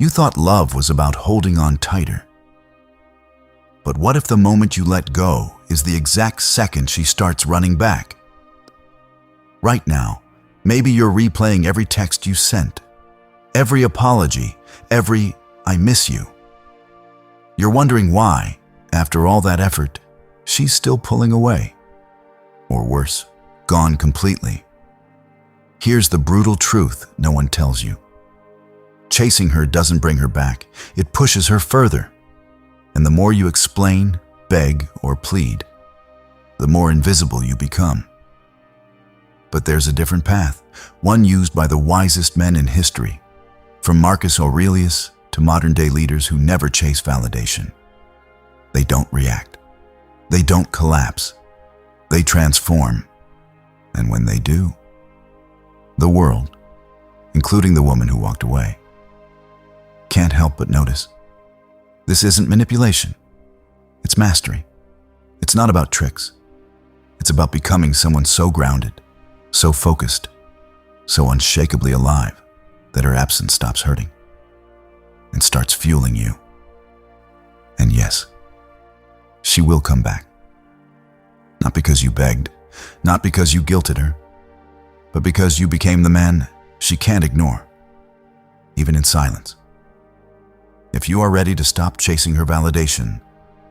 You thought love was about holding on tighter. But what if the moment you let go is the exact second she starts running back? Right now, maybe you're replaying every text you sent, every apology, every "I miss you." You're wondering why, after all that effort, she's still pulling away. Or worse, gone completely. Here's the brutal truth no one tells you. Chasing her doesn't bring her back, it pushes her further. And the more you explain, beg, or plead, the more invisible you become. But there's a different path, one used by the wisest men in history, from Marcus Aurelius to modern-day leaders who never chase validation. They don't react. They don't collapse. They transform. And when they do, the world, including the woman who walked away, can't help but notice. This isn't manipulation. It's mastery. It's not about tricks. It's about becoming someone so grounded, so focused, so unshakably alive that her absence stops hurting and starts fueling you. And yes, she will come back. Not because you begged, not because you guilted her, but because you became the man she can't ignore, even in silence. If you are ready to stop chasing her validation,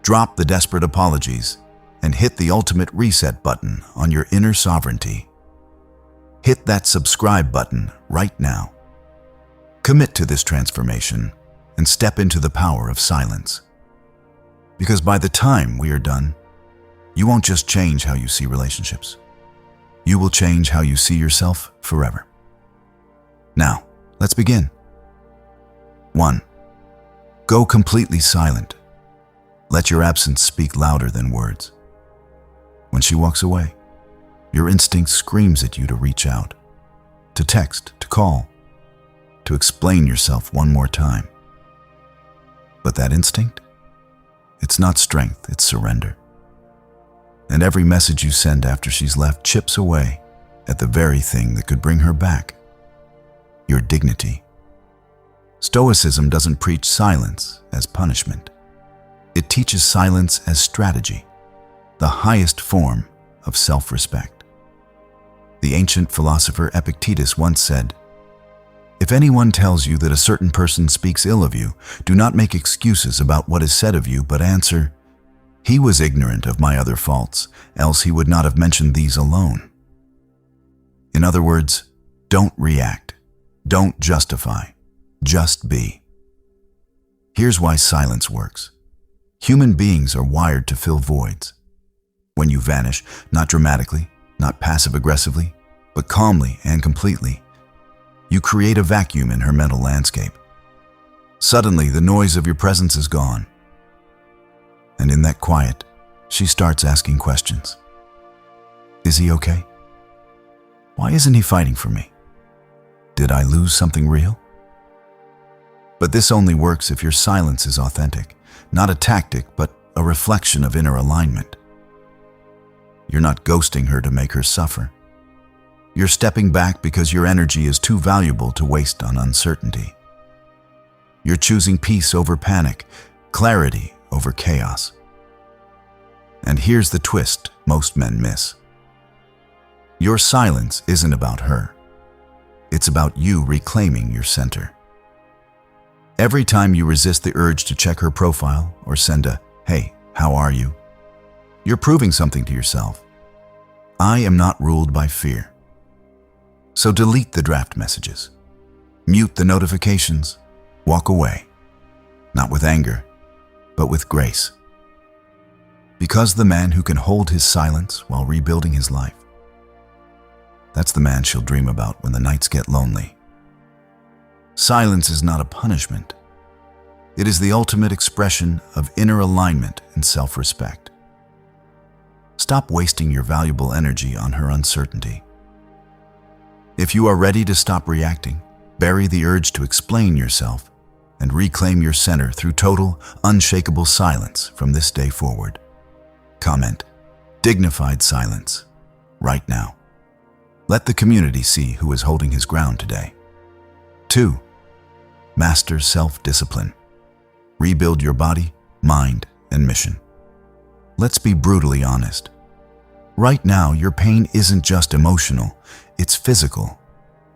drop the desperate apologies, and hit the ultimate reset button on your inner sovereignty, hit that subscribe button right now. Commit to this transformation and step into the power of silence. Because by the time we are done, you won't just change how you see relationships. You will change how you see yourself forever. Now, let's begin. 1. Go completely silent. Let your absence speak louder than words. When she walks away, your instinct screams at you to reach out, to text, to call, to explain yourself one more time. But that instinct? It's not strength, it's surrender. And every message you send after she's left chips away at the very thing that could bring her back: your dignity. Stoicism doesn't preach silence as punishment. It teaches silence as strategy, the highest form of self-respect. The ancient philosopher Epictetus once said, "If anyone tells you that a certain person speaks ill of you, do not make excuses about what is said of you, but answer, 'He was ignorant of my other faults, else he would not have mentioned these alone.'" In other words, don't react, don't justify, just be. Here's why silence works. Human beings are wired to fill voids. When you vanish, not dramatically, not passive-aggressively, but calmly and completely, you create a vacuum in her mental landscape. Suddenly, the noise of your presence is gone. And in that quiet, she starts asking questions. Is he okay? Why isn't he fighting for me? Did I lose something real? But this only works if your silence is authentic, not a tactic, but a reflection of inner alignment. You're not ghosting her to make her suffer. You're stepping back because your energy is too valuable to waste on uncertainty. You're choosing peace over panic, clarity over chaos. And here's the twist most men miss. Your silence isn't about her. It's about you reclaiming your center. Every time you resist the urge to check her profile or send a "Hey, how are you?" you're proving something to yourself. I am not ruled by fear. So delete the draft messages. Mute the notifications. Walk away. Not with anger, but with grace. Because the man who can hold his silence while rebuilding his life, that's the man she'll dream about when the nights get lonely. Silence is not a punishment. It is the ultimate expression of inner alignment and self-respect. Stop wasting your valuable energy on her uncertainty. If you are ready to stop reacting, bury the urge to explain yourself, and reclaim your center through total, unshakable silence from this day forward. Comment, "Dignified silence," right now. Let the community see who is holding his ground today. 2. Master self-discipline. Rebuild your body, mind, and mission. Let's be brutally honest. Right now, your pain isn't just emotional, it's physical.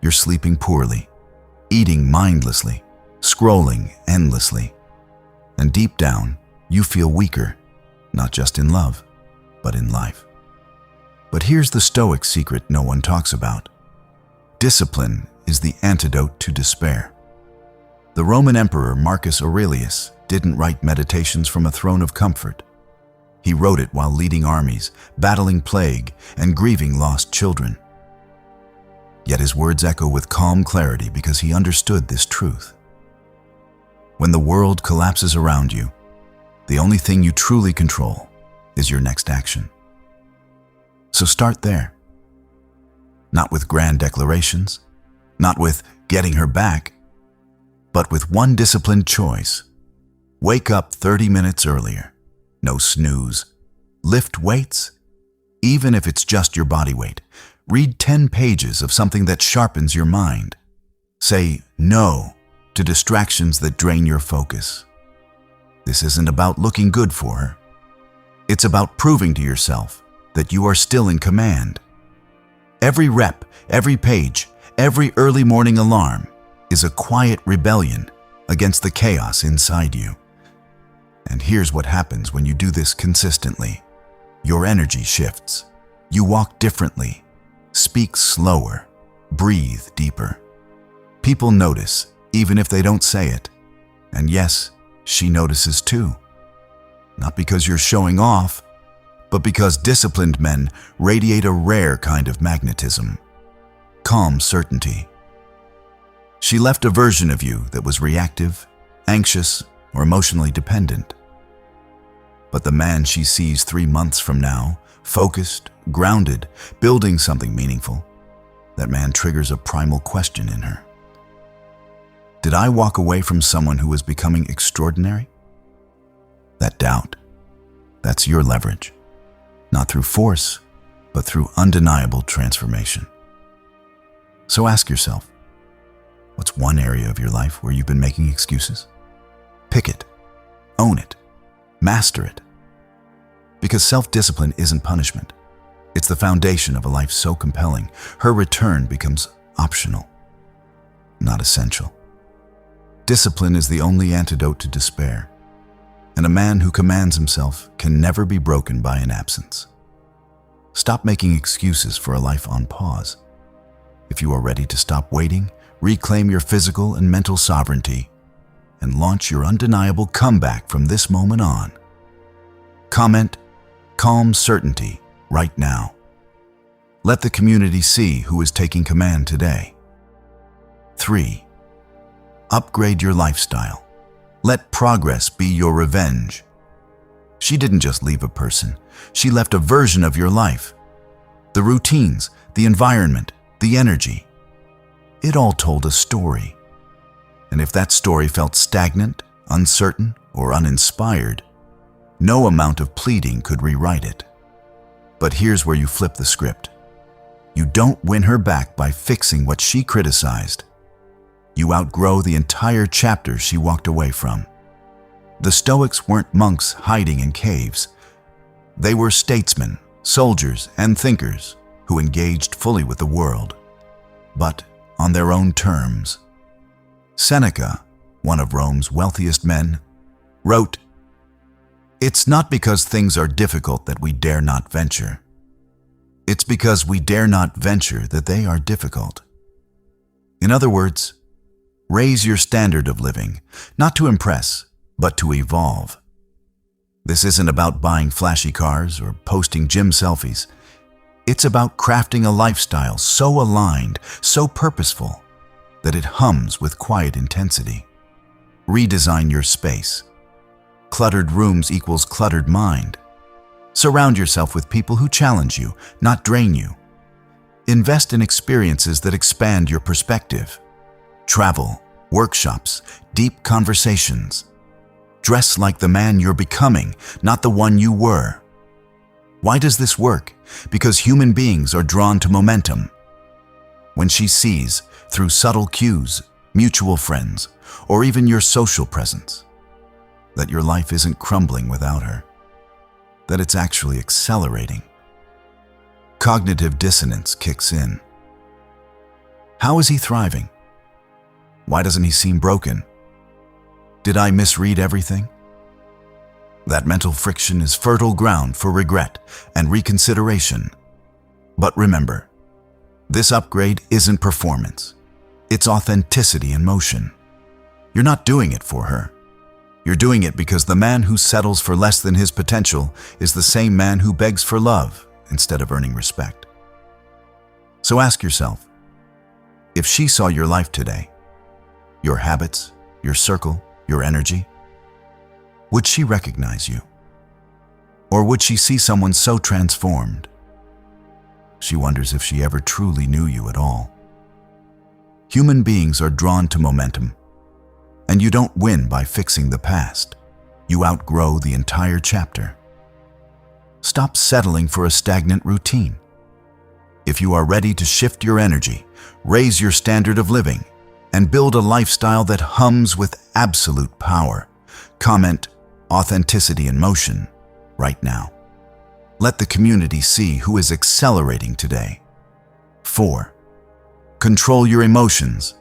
You're sleeping poorly, eating mindlessly, scrolling endlessly. And deep down, you feel weaker, not just in love, but in life. But here's the Stoic secret no one talks about. Discipline is the antidote to despair. The Roman Emperor Marcus Aurelius didn't write Meditations from a throne of comfort. He wrote it while leading armies, battling plague, and grieving lost children. Yet his words echo with calm clarity because he understood this truth. When the world collapses around you, the only thing you truly control is your next action. So start there. Not with grand declarations, not with getting her back, but with one disciplined choice. Wake up 30 minutes earlier. No snooze. Lift weights, even if it's just your body weight. Read 10 pages of something that sharpens your mind. Say no to distractions that drain your focus. This isn't about looking good for her. It's about proving to yourself that you are still in command. Every rep, every page, every early morning alarm is a quiet rebellion against the chaos inside you. And here's what happens when you do this consistently. Your energy shifts. You walk differently, speak slower, breathe deeper. People notice, even if they don't say it. And yes, she notices too. Not because you're showing off, but because disciplined men radiate a rare kind of magnetism. Calm certainty. She left a version of you that was reactive, anxious, or emotionally dependent. But the man she sees 3 months from now, focused, grounded, building something meaningful, that man triggers a primal question in her. Did I walk away from someone who was becoming extraordinary? That doubt, that's your leverage. Not through force, but through undeniable transformation. So ask yourself, what's one area of your life where you've been making excuses? Pick it, own it, master it. Because self-discipline isn't punishment. It's the foundation of a life so compelling, her return becomes optional, not essential. Discipline is the only antidote to despair, and a man who commands himself can never be broken by an absence. Stop making excuses for a life on pause. If you are ready to stop waiting, reclaim your physical and mental sovereignty, and launch your undeniable comeback from this moment on. Comment, calm certainty, right now. Let the community see who is taking command today. 3. Upgrade your lifestyle. Let progress be your revenge. She didn't just leave a person, she left a version of your life. The routines, the environment, the energy. It all told a story. And if that story felt stagnant, uncertain, or uninspired, no amount of pleading could rewrite it. But here's where you flip the script. You don't win her back by fixing what she criticized. You outgrow the entire chapter she walked away from. The Stoics weren't monks hiding in caves. They were statesmen, soldiers, and thinkers who engaged fully with the world, but on their own terms. Seneca, one of Rome's wealthiest men, wrote, "It's not because things are difficult that we dare not venture. It's because we dare not venture that they are difficult." In other words, raise your standard of living, not to impress, but to evolve. This isn't about buying flashy cars or posting gym selfies. It's about crafting a lifestyle so aligned, so purposeful, that it hums with quiet intensity. Redesign your space. Cluttered rooms equals cluttered mind. Surround yourself with people who challenge you, not drain you. Invest in experiences that expand your perspective. Travel, workshops, deep conversations. Dress like the man you're becoming, not the one you were. Why does this work? Because human beings are drawn to momentum. When she sees, through subtle cues, mutual friends, or even your social presence. That your life isn't crumbling without her. That it's actually accelerating. Cognitive dissonance kicks in. How is he thriving? Why doesn't he seem broken? Did I misread everything? That mental friction is fertile ground for regret and reconsideration. But remember, this upgrade isn't performance. It's authenticity in motion. You're not doing it for her. You're doing it because the man who settles for less than his potential is the same man who begs for love instead of earning respect. So ask yourself, if she saw your life today, your habits, your circle, your energy, would she recognize you? Or would she see someone so transformed? She wonders if she ever truly knew you at all. Human beings are drawn to momentum, and you don't win by fixing the past. You outgrow the entire chapter. Stop settling for a stagnant routine. If you are ready to shift your energy, raise your standard of living, and build a lifestyle that hums with absolute power, comment "authenticity in motion" right now. Let the community see who is accelerating today. 4. Control your emotions.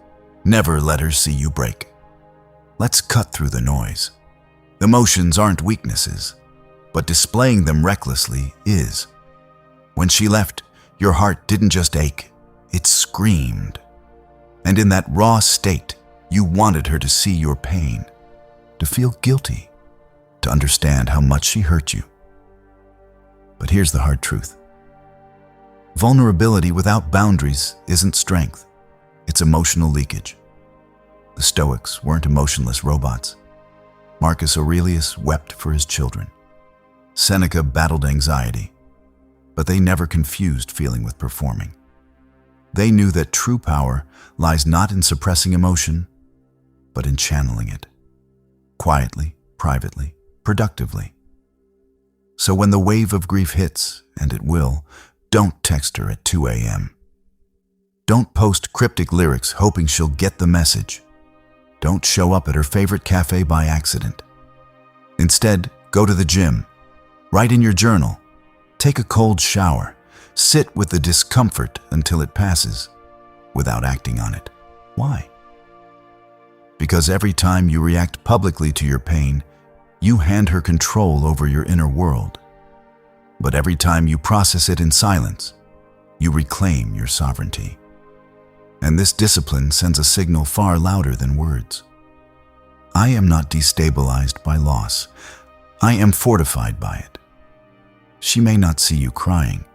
Never let her see you break. Let's cut through the noise. Emotions aren't weaknesses, but displaying them recklessly is. When she left, your heart didn't just ache, it screamed. And in that raw state, you wanted her to see your pain, to feel guilty, to understand how much she hurt you. But here's the hard truth. Vulnerability without boundaries isn't strength, it's emotional leakage. The Stoics weren't emotionless robots. Marcus Aurelius wept for his children. Seneca battled anxiety, but they never confused feeling with performing. They knew that true power lies not in suppressing emotion, but in channeling it. Quietly, privately, productively. So when the wave of grief hits, and it will, don't text her at 2 a.m. Don't post cryptic lyrics hoping she'll get the message. Don't show up at her favorite cafe by accident. Instead, go to the gym, write in your journal, take a cold shower, sit with the discomfort until it passes, without acting on it. Why? Because every time you react publicly to your pain, you hand her control over your inner world. But every time you process it in silence, you reclaim your sovereignty. And this discipline sends a signal far louder than words. I am not destabilized by loss. I am fortified by it. She may not see you crying,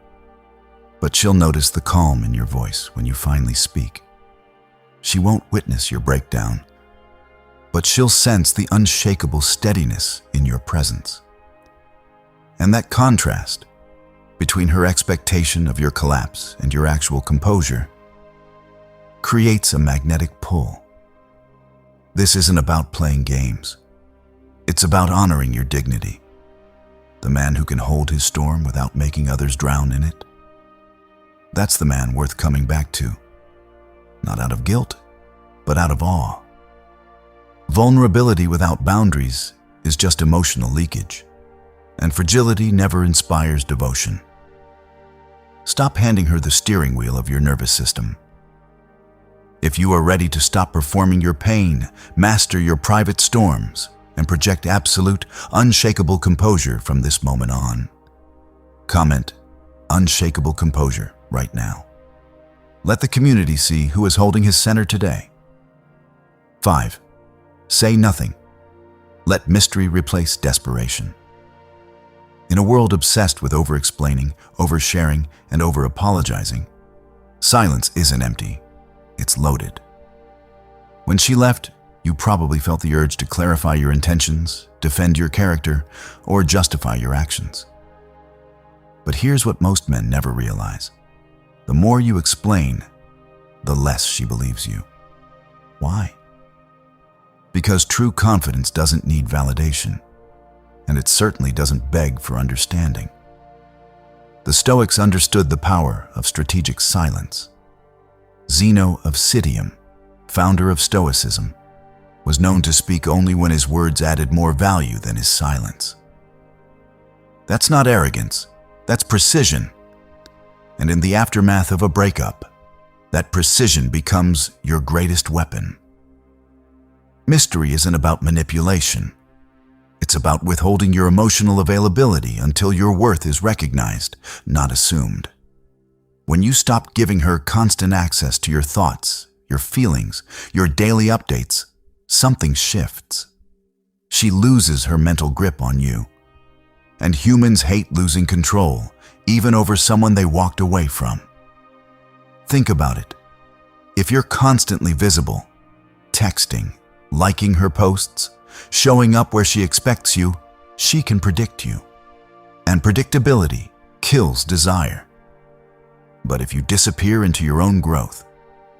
but she'll notice the calm in your voice when you finally speak. She won't witness your breakdown, but she'll sense the unshakable steadiness in your presence. And that contrast between her expectation of your collapse and your actual composure creates a magnetic pull. This isn't about playing games. It's about honoring your dignity. The man who can hold his storm without making others drown in it. That's the man worth coming back to. Not out of guilt, but out of awe. Vulnerability without boundaries is just emotional leakage, and fragility never inspires devotion. Stop handing her the steering wheel of your nervous system. If you are ready to stop performing your pain, master your private storms, and project absolute, unshakable composure from this moment on, comment "unshakable composure" right now. Let the community see who is holding his center today. 5. Say nothing. Let mystery replace desperation. In a world obsessed with over-explaining, over-sharing, and over-apologizing, silence isn't empty, it's loaded. When she left, you probably felt the urge to clarify your intentions, defend your character, or justify your actions. But here's what most men never realize. The more you explain, the less she believes you. Why? Because true confidence doesn't need validation, and it certainly doesn't beg for understanding. The Stoics understood the power of strategic silence. Zeno of Citium founder of Stoicism, was known to speak only when his words added more value than his silence. That's not arrogance, that's precision. And in the aftermath of a breakup, that precision becomes your greatest weapon. Mystery isn't about manipulation. It's about withholding your emotional availability until your worth is recognized, not assumed. When you stop giving her constant access to your thoughts, your feelings, your daily updates, something shifts. She loses her mental grip on you. And humans hate losing control, even over someone they walked away from. Think about it. If you're constantly visible, texting, liking her posts, showing up where she expects you, she can predict you. And predictability kills desire. But if you disappear into your own growth,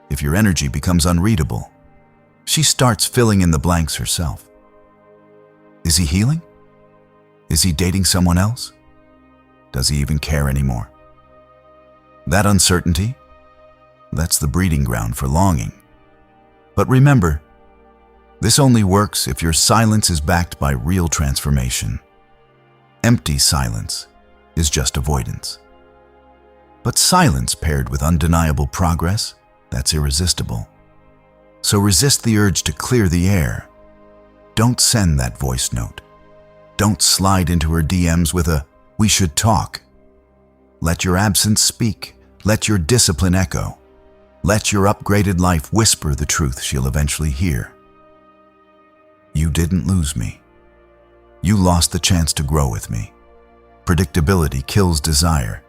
if your energy becomes unreadable, she starts filling in the blanks herself. Is he healing? Is he dating someone else? Does he even care anymore? That uncertainty, that's the breeding ground for longing. But remember, this only works if your silence is backed by real transformation. Empty silence is just avoidance. But silence paired with undeniable progress, that's irresistible. So resist the urge to clear the air. Don't send that voice note. Don't slide into her DMs with a, "We should talk." Let your absence speak. Let your discipline echo. Let your upgraded life whisper the truth she'll eventually hear. You didn't lose me. You lost the chance to grow with me. Predictability kills desire,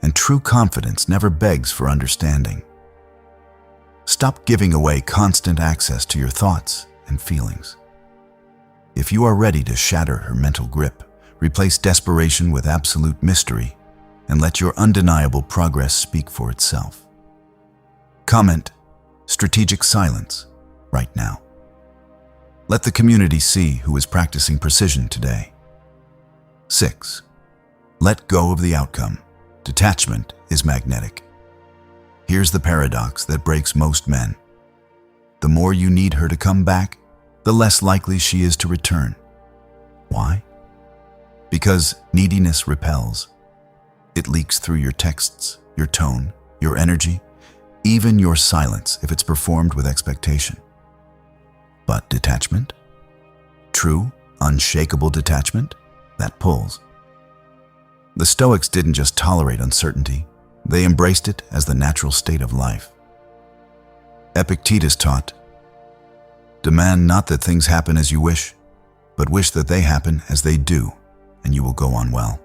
and true confidence never begs for understanding. Stop giving away constant access to your thoughts and feelings. If you are ready to shatter her mental grip, replace desperation with absolute mystery, and let your undeniable progress speak for itself. Comment "strategic silence" right now. Let the community see who is practicing precision today. 6. Let go of the outcome. Detachment is magnetic. Here's the paradox that breaks most men. The more you need her to come back, the less likely she is to return. Why? Because neediness repels. It leaks through your texts, your tone, your energy, even your silence if it's performed with expectation. But detachment? True, unshakable detachment? That pulls. The Stoics didn't just tolerate uncertainty, they embraced it as the natural state of life. Epictetus taught, "Demand not that things happen as you wish, but wish that they happen as they do, and you will go on well."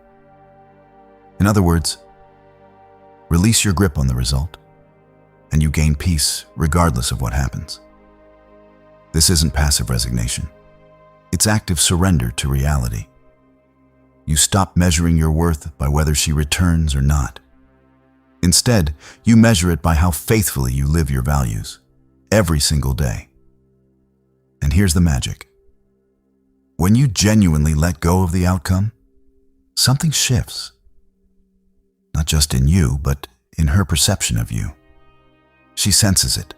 In other words, release your grip on the result, and you gain peace regardless of what happens. This isn't passive resignation. It's active surrender to reality. You stop measuring your worth by whether she returns or not. Instead, you measure it by how faithfully you live your values, every single day. And here's the magic. When you genuinely let go of the outcome, something shifts. Not just in you, but in her perception of you. She senses it,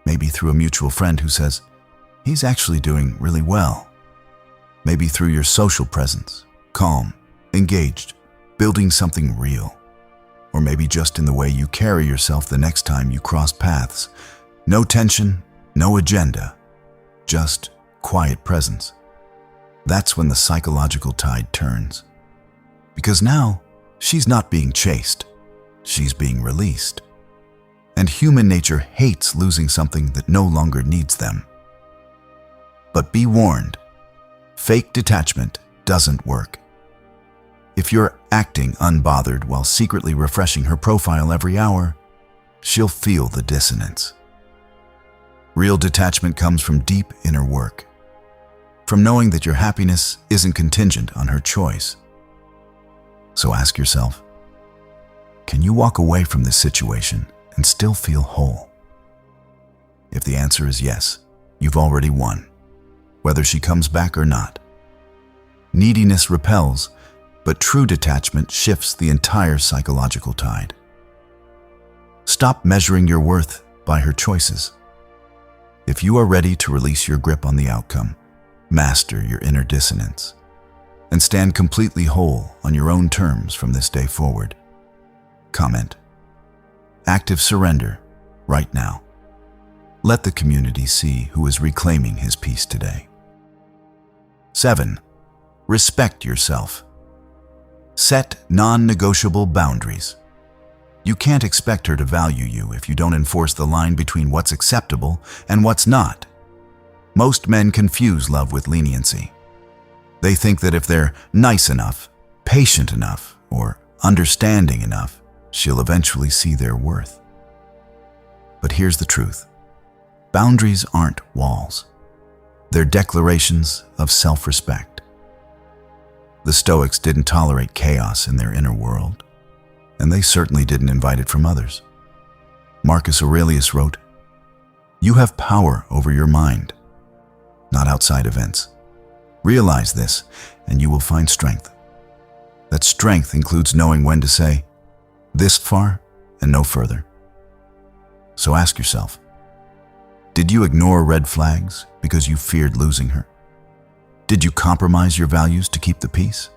maybe through a mutual friend who says, "He's actually doing really well." Maybe through your social presence, calm, engaged, building something real. Or maybe just in the way you carry yourself the next time you cross paths. No tension, no agenda, just quiet presence. That's when the psychological tide turns. Because now, she's not being chased, she's being released. And human nature hates losing something that no longer needs them. But be warned, fake detachment doesn't work. If you're acting unbothered while secretly refreshing her profile every hour, she'll feel the dissonance. Real detachment comes from deep inner work, from knowing that your happiness isn't contingent on her choice. So ask yourself, can you walk away from this situation and still feel whole? If the answer is yes, you've already won, whether she comes back or not. Neediness repels, but true detachment shifts the entire psychological tide. Stop measuring your worth by her choices. If you are ready to release your grip on the outcome, master your inner dissonance, and stand completely whole on your own terms from this day forward, comment, active surrender right now. Let the community see who is reclaiming his peace today. 7. Respect yourself. Set non-negotiable boundaries. You can't expect her to value you if you don't enforce the line between what's acceptable and what's not. Most men confuse love with leniency. They think that if they're nice enough, patient enough, or understanding enough, she'll eventually see their worth. But here's the truth. Boundaries aren't walls. They're declarations of self-respect. The Stoics didn't tolerate chaos in their inner world, and they certainly didn't invite it from others. Marcus Aurelius wrote, "You have power over your mind, not outside events. Realize this, and you will find strength. That strength includes knowing when to say, this far and no further." So ask yourself, did you ignore red flags because you feared losing her? Did you compromise your values to keep the peace?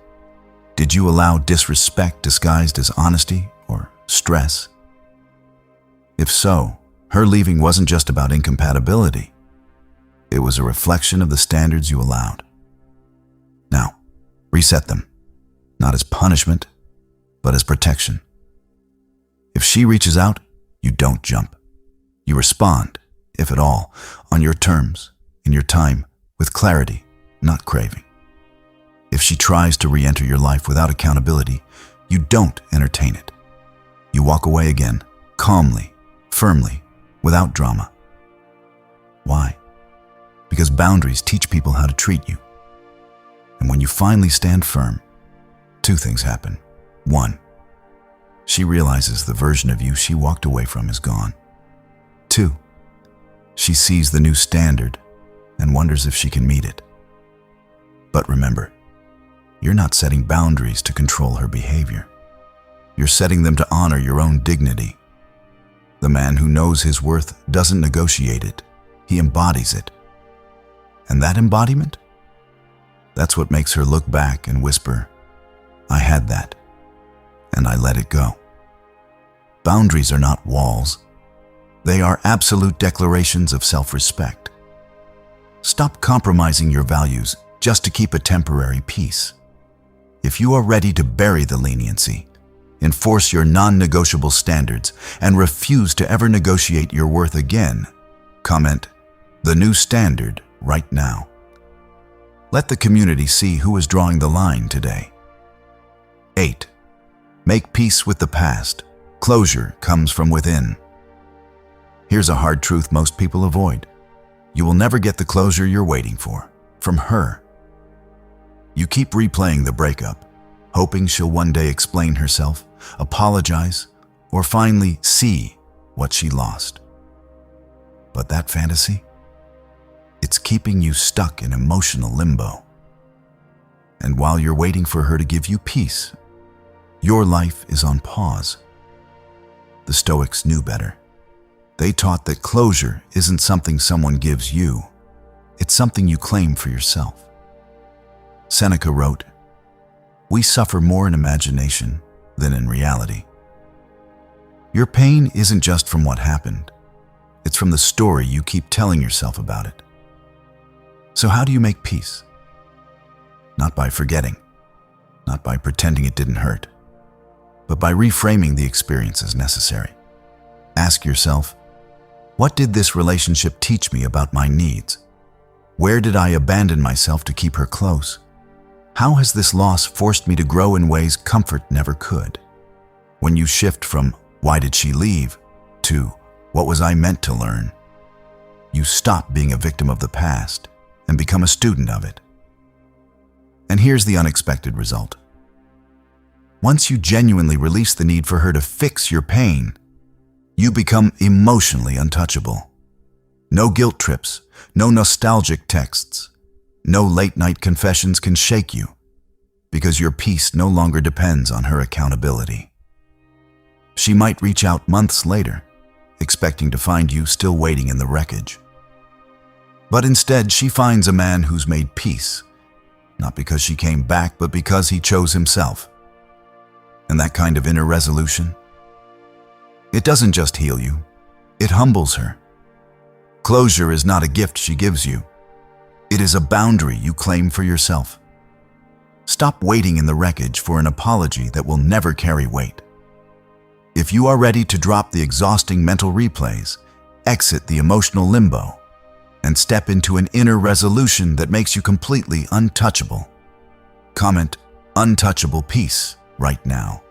Did you allow disrespect disguised as honesty or stress? If so, her leaving wasn't just about incompatibility. It was a reflection of the standards you allowed. Now, reset them, not as punishment, but as protection. If she reaches out, you don't jump. You respond, if at all, on your terms, in your time, with clarity, not craving. If she tries to re-enter your life without accountability, you don't entertain it. You walk away again, calmly, firmly, without drama. Why? Because boundaries teach people how to treat you. And when you finally stand firm, two things happen. 1, she realizes the version of you she walked away from is gone. 2, she sees the new standard and wonders if she can meet it. But remember, you're not setting boundaries to control her behavior. You're setting them to honor your own dignity. The man who knows his worth doesn't negotiate it, he embodies it. And that embodiment? That's what makes her look back and whisper, "I had that, and I let it go." Boundaries are not walls. They are absolute declarations of self-respect. Stop compromising your values just to keep a temporary peace. If you are ready to bury the leniency, enforce your non-negotiable standards, and refuse to ever negotiate your worth again, comment, "The new standard right now." Let the community see who is drawing the line today. 8. Make peace with the past. Closure comes from within. Here's a hard truth most people avoid. You will never get the closure you're waiting for, from her. You keep replaying the breakup, hoping she'll one day explain herself, apologize, or finally see what she lost. But that fantasy? It's keeping you stuck in emotional limbo. And while you're waiting for her to give you peace, your life is on pause. The Stoics knew better. They taught that closure isn't something someone gives you, it's something you claim for yourself. Seneca wrote, "We suffer more in imagination than in reality." Your pain isn't just from what happened, it's from the story you keep telling yourself about it. So how do you make peace? Not by forgetting, not by pretending it didn't hurt, but by reframing the experience as necessary. Ask yourself, what did this relationship teach me about my needs? Where did I abandon myself to keep her close? How has this loss forced me to grow in ways comfort never could? When you shift from "why did she leave" to "what was I meant to learn?" you stop being a victim of the past and become a student of it. And here's the unexpected result. Once you genuinely release the need for her to fix your pain, you become emotionally untouchable. No guilt trips, no nostalgic texts, no late-night confessions can shake you, because your peace no longer depends on her accountability. She might reach out months later, expecting to find you still waiting in the wreckage. But instead, she finds a man who's made peace, not because she came back, but because he chose himself. And that kind of inner resolution, it doesn't just heal you, it humbles her. Closure is not a gift she gives you. It is a boundary you claim for yourself. Stop waiting in the wreckage for an apology that will never carry weight. If you are ready to drop the exhausting mental replays, exit the emotional limbo, and step into an inner resolution that makes you completely untouchable, comment "untouchable peace" right now.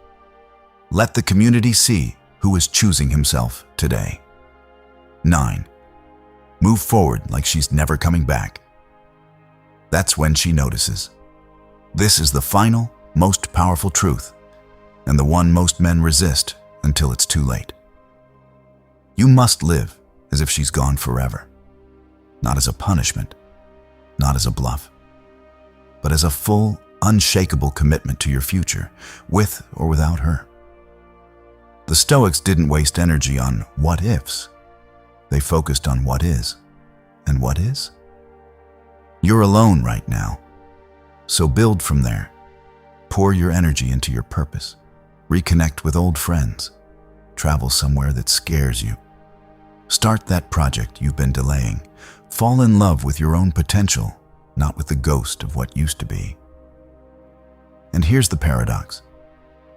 Let the community see who is choosing himself today. 9. Move forward like she's never coming back. That's when she notices. This is the final, most powerful truth, and the one most men resist until it's too late. You must live as if she's gone forever, not as a punishment, not as a bluff, but as a full, unshakable commitment to your future, with or without her. The Stoics didn't waste energy on what-ifs. They focused on what is. And what is? You're alone right now, so build from there. Pour your energy into your purpose. Reconnect with old friends. Travel somewhere that scares you. Start that project you've been delaying. Fall in love with your own potential, not with the ghost of what used to be. And here's the paradox.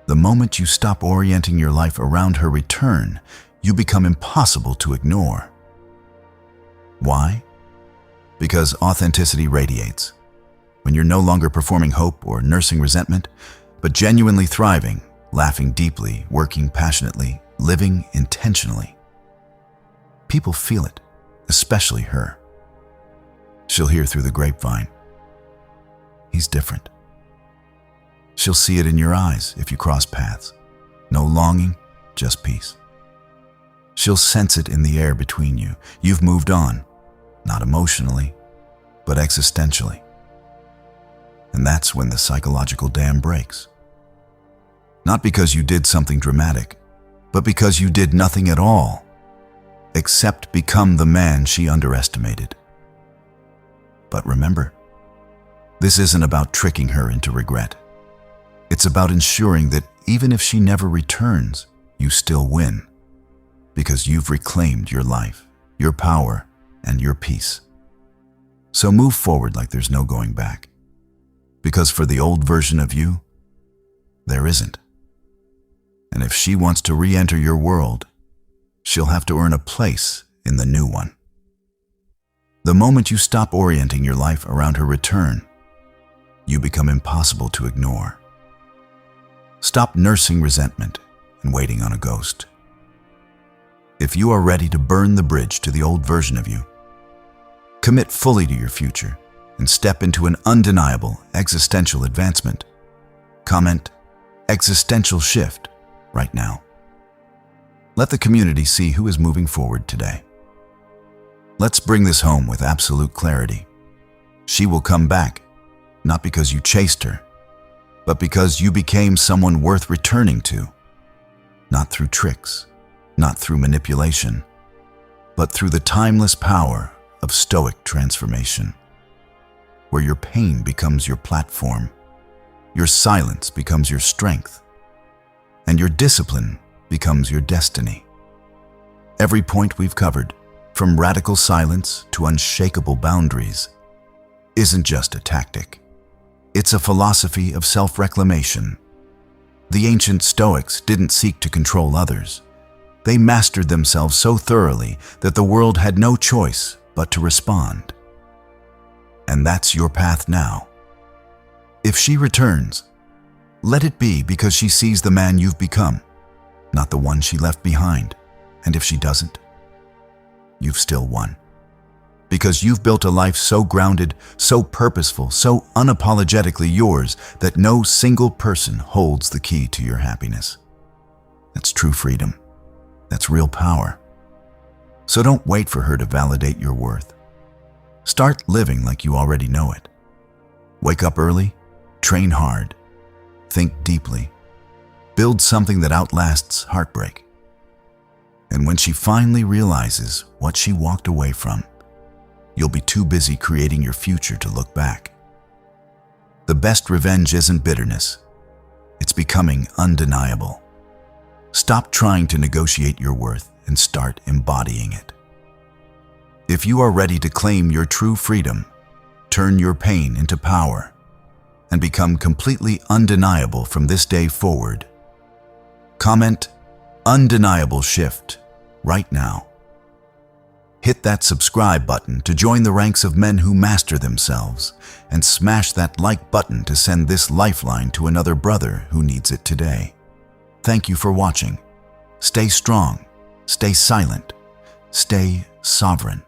The moment you stop orienting your life around her return, you become impossible to ignore. Why? Because authenticity radiates. When you're no longer performing hope or nursing resentment, but genuinely thriving, laughing deeply, working passionately, living intentionally. People feel it, especially her. She'll hear through the grapevine. He's different. She'll see it in your eyes if you cross paths. No longing, just peace. She'll sense it in the air between you. You've moved on, not emotionally, but existentially. And that's when the psychological dam breaks. Not because you did something dramatic, but because you did nothing at all, except become the man she underestimated. But remember, this isn't about tricking her into regret. It's about ensuring that even if she never returns, you still win, because you've reclaimed your life, your power, and your peace. So move forward like there's no going back, because for the old version of you, there isn't. And if she wants to re-enter your world, she'll have to earn a place in the new one. The moment you stop orienting your life around her return, you become impossible to ignore. Stop nursing resentment and waiting on a ghost. If you are ready to burn the bridge to the old version of you, commit fully to your future and step into an undeniable existential advancement. Comment "existential shift" right now. Let the community see who is moving forward today. Let's bring this home with absolute clarity. She will come back, not because you chased her, but because you became someone worth returning to. Not through tricks, not through manipulation, but through the timeless power of Stoic transformation, where your pain becomes your platform, your silence becomes your strength, and your discipline becomes your destiny. Every point we've covered, from radical silence to unshakable boundaries, isn't just a tactic. It's a philosophy of self-reclamation. The ancient Stoics didn't seek to control others. They mastered themselves so thoroughly that the world had no choice but to respond. And that's your path now. If she returns, let it be because she sees the man you've become, not the one she left behind. And if she doesn't, you've still won. Because you've built a life so grounded, so purposeful, so unapologetically yours that no single person holds the key to your happiness. That's true freedom. That's real power. So don't wait for her to validate your worth. Start living like you already know it. Wake up early, train hard, think deeply, build something that outlasts heartbreak. And when she finally realizes what she walked away from, you'll be too busy creating your future to look back. The best revenge isn't bitterness. It's becoming undeniable. Stop trying to negotiate your worth and start embodying it. If you are ready to claim your true freedom, turn your pain into power, and become completely undeniable from this day forward, comment "Undeniable Shift" right now. Hit that subscribe button to join the ranks of men who master themselves, and smash that like button to send this lifeline to another brother who needs it today. Thank you for watching. Stay strong, stay silent, stay sovereign.